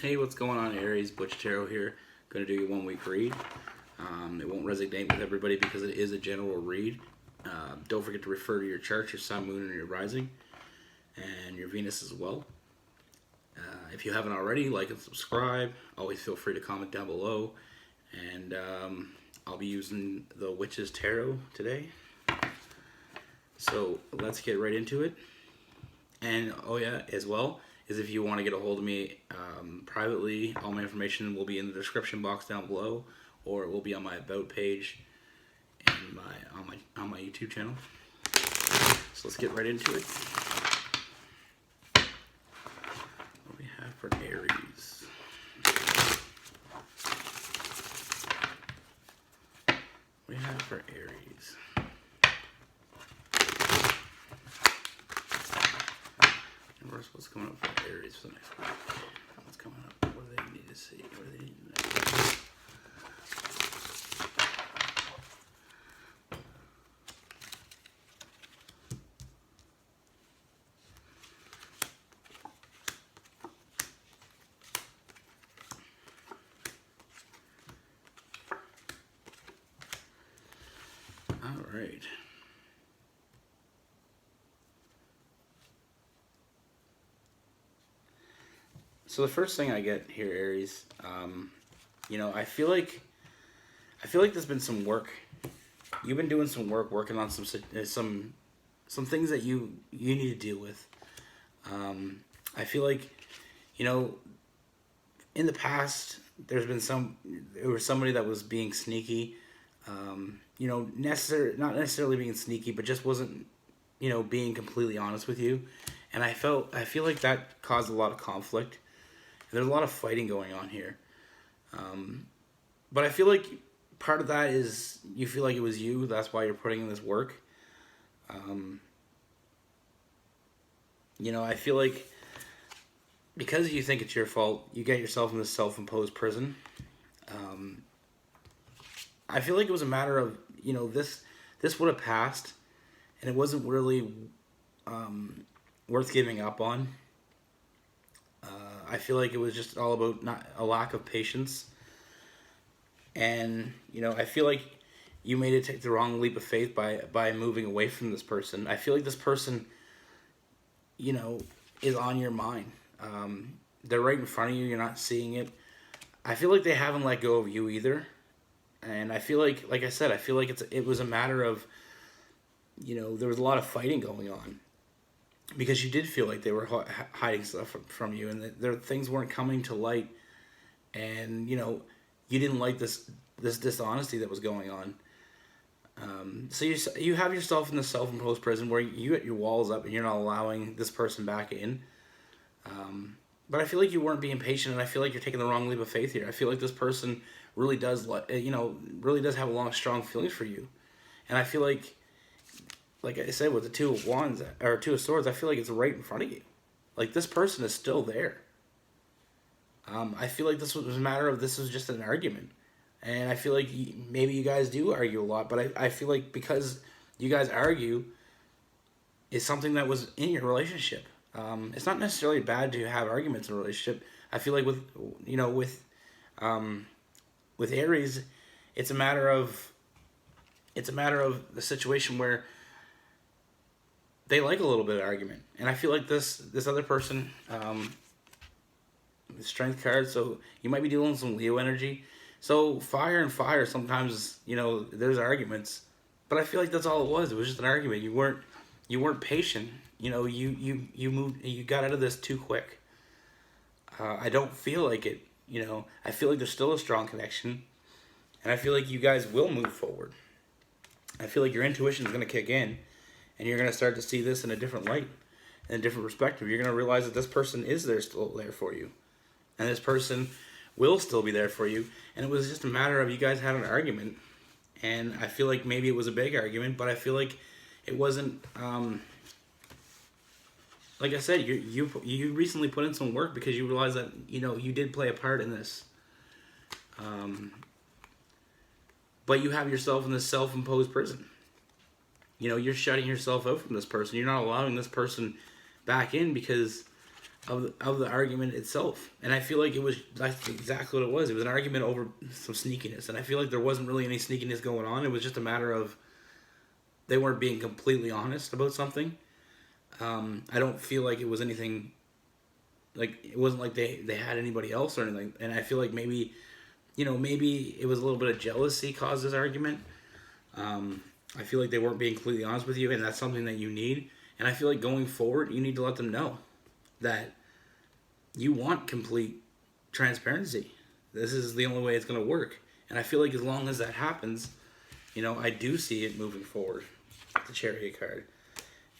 Hey, what's going on, Aries? Butchtarot here. Going to do your 1 week read. It won't resonate with everybody because it is a general read. Don't forget to refer to your chart, your sun, moon, and your rising, and your Venus as well. If you haven't already, like and subscribe. Always feel free to comment down below. And I'll be using the Witch's Tarot today. So let's get right into it. And oh yeah, as well, is if you want to get a hold of me privately, all my information will be in the description box down below, or it will be on my about page and on my YouTube channel. So let's get right into it. What do we have for Aries? What do we have for Aries? What's coming up for Aries for the next week? What's coming up? What do they need to see? What do they need to know? All right. So the first thing I get here, Aries, I feel like there's been some work. You've been doing some work, working on some things that you need to deal with. I feel like, in the past there was somebody that was being sneaky. Not necessarily being sneaky, but just wasn't, being completely honest with you. And I feel like that caused a lot of conflict. There's a lot of fighting going on here. But I feel like part of that is you feel like it was you. That's why you're putting in this work. I feel like because you think it's your fault, you get yourself in this self-imposed prison. I feel like it was a matter of, this would have passed, and it wasn't really worth giving up on. I feel like it was just all about not a lack of patience. And, I feel like you made it take the wrong leap of faith by moving away from this person. I feel like this person, is on your mind. They're right in front of you. You're not seeing it. I feel like they haven't let go of you either. And I feel like I said, I feel like it was a matter of, there was a lot of fighting going on. Because you did feel like they were hiding stuff from you, and things weren't coming to light, and you didn't like this dishonesty that was going on. So you have yourself in the self-imposed prison where you get your walls up and you're not allowing this person back in. But I feel like you weren't being patient, and I feel like you're taking the wrong leap of faith here. I feel like this person really does really does have a lot of strong feelings for you, and I feel like I said, with the Two of Wands or Two of Swords, I feel like it's right in front of you. Like, this person is still there. I feel like this was a matter of, this was just an argument. And I feel like maybe you guys do argue a lot, but I feel like because you guys argue, it's something that was in your relationship. It's not necessarily bad to have arguments in a relationship. I feel like with Aries, it's a matter of the situation where they like a little bit of argument. And I feel like this other person, the Strength card, so you might be dealing with some Leo energy. So fire and fire, sometimes, there's arguments. But I feel like that's all it was. It was just an argument. You weren't patient. You got out of this too quick. I don't feel like it. I feel like there's still a strong connection. And I feel like you guys will move forward. I feel like your intuition is going to kick in. And you're going to start to see this in a different light, in a different perspective. You're going to realize that this person is still there for you. And this person will still be there for you. And it was just a matter of you guys had an argument. And I feel like maybe it was a big argument, but I feel like it wasn't, like I said, you recently put in some work because you realized that, you did play a part in this. But you have yourself in this self-imposed prison. You're shutting yourself out from this person. You're not allowing this person back in because of the argument itself. And I feel like that's exactly what it was. It was an argument over some sneakiness, and I feel like there wasn't really any sneakiness going on. It was just a matter of they weren't being completely honest about something. I don't feel like it was anything, like it wasn't like they had anybody else or anything. And I feel like maybe it was a little bit of jealousy caused this argument. I feel like they weren't being completely honest with you, and that's something that you need. And I feel like going forward, you need to let them know that you want complete transparency. This is the only way it's going to work. And I feel like as long as that happens, I do see it moving forward. The Chariot card.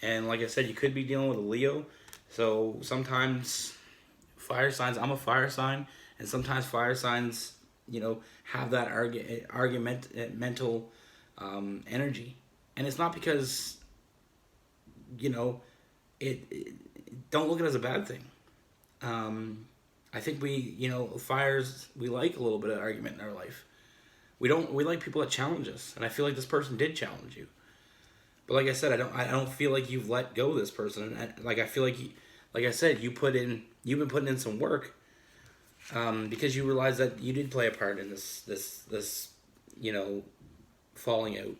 And like I said, you could be dealing with a Leo. So sometimes fire signs, I'm a fire sign, and sometimes fire signs, have that mental energy. And it's not because, don't look at it as a bad thing. I think fires, we like a little bit of argument in our life. We like people that challenge us, and I feel like this person did challenge you. But like I said, I don't feel like you've let go of this person. And I feel like, like I said, you've been putting in some work, because you realize that you did play a part in this falling out,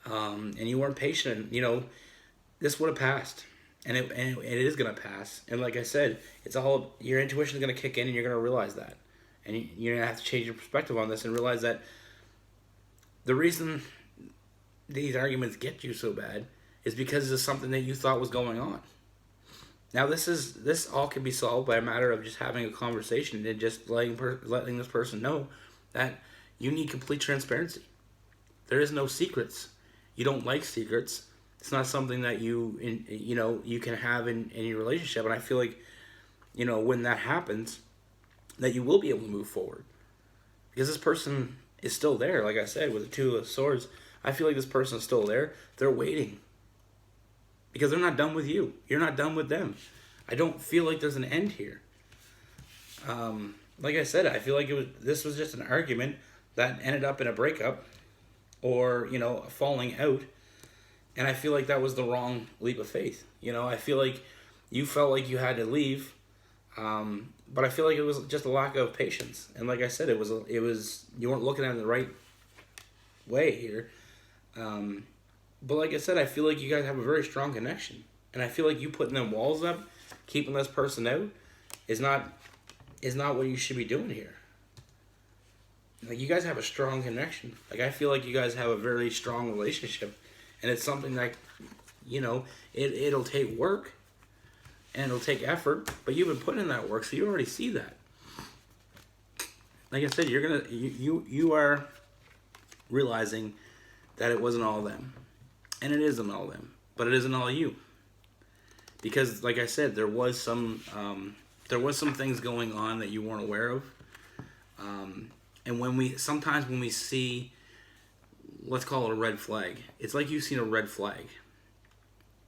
and you weren't patient. This would have passed. And it is going to pass. And like I said, it's all, your intuition is going to kick in, and you're going to realize that. And you're going to have to change your perspective on this and realize that the reason these arguments get you so bad is because of something that you thought was going on. Now this all can be solved by a matter of just having a conversation and just letting this person know that you need complete transparency. There is no secrets. You don't like secrets. It's not something that you can have in your relationship. And I feel like, when that happens, that you will be able to move forward. Because this person is still there, like I said, with the Two of Swords. I feel like this person is still there. They're waiting. Because they're not done with you. You're not done with them. I don't feel like there's an end here. Like I said, I feel like this was just an argument that ended up in a breakup or, a falling out. And I feel like that was the wrong leap of faith. I feel like you felt like you had to leave, but I feel like it was just a lack of patience. And like I said, it was you weren't looking at it the right way here. But like I said, I feel like you guys have a very strong connection, and I feel like you putting them walls up, keeping this person out, is not what you should be doing here. Like, you guys have a strong connection. Like, I feel like you guys have a very strong relationship. And it's something that, it'll take work and it'll take effort, but you've been putting in that work, so you already see that. Like I said, you are realizing that it wasn't all them. And it isn't all them, but it isn't all you. Because, like I said, there was some things going on that you weren't aware of. And sometimes when we see, let's call it a red flag. It's like you've seen a red flag.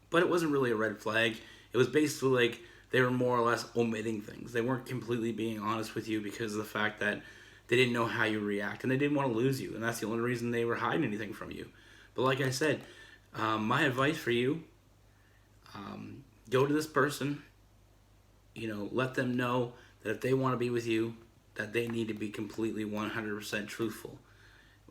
But it wasn't really a red flag. It was basically like they were more or less omitting things. They weren't completely being honest with you because of the fact that they didn't know how you react. And they didn't want to lose you. And that's the only reason they were hiding anything from you. But like I said, my advice for you, go to this person. Let them know that if they want to be with you, that they need to be completely 100% truthful.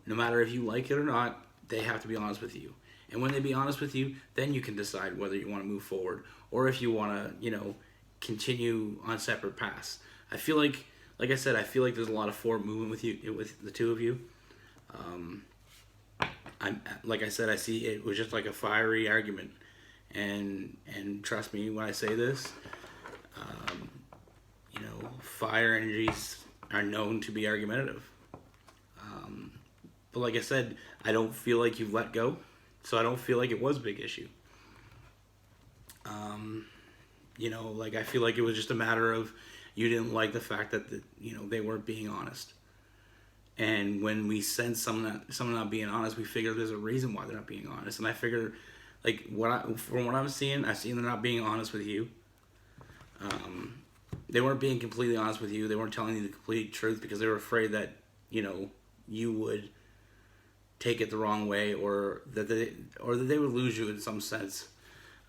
No matter if you like it or not, they have to be honest with you. And when they be honest with you, then you can decide whether you want to move forward or if you want to, continue on separate paths. I feel like I said, I feel like there's a lot of forward movement with the two of you. Like I said, I see it was just like a fiery argument, and trust me when I say this, fire energies are known to be argumentative. But like I said, I don't feel like you've let go, so I don't feel like it was a big issue. I feel like it was just a matter of you didn't like the fact that they weren't being honest. And when we sense someone not being honest, we figure there's a reason why they're not being honest. And I figure, from what I'm seeing, they're not being honest with you. They weren't being completely honest with you. They weren't telling you the complete truth because they were afraid that you would take it the wrong way, or that they would lose you in some sense.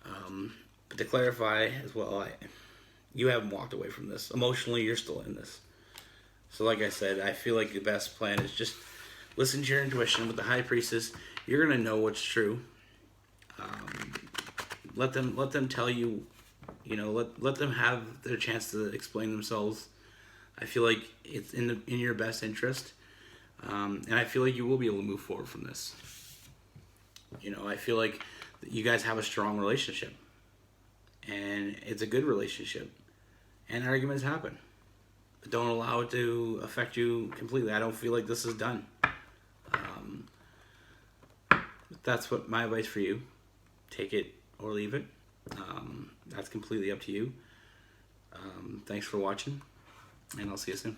But to clarify as well, You haven't walked away from this. Emotionally, you're still in this. So like I said, I feel like the best plan is just listen to your intuition. With the High Priestess, you're going to know what's true. Let them tell you, let them have their chance to explain themselves. I feel like it's in your best interest. And I feel like you will be able to move forward from this. I feel like you guys have a strong relationship. And it's a good relationship. And arguments happen. But don't allow it to affect you completely. I don't feel like this is done. That's what my advice for you. Take it or leave it. That's completely up to you. Thanks for watching. And I'll see you soon.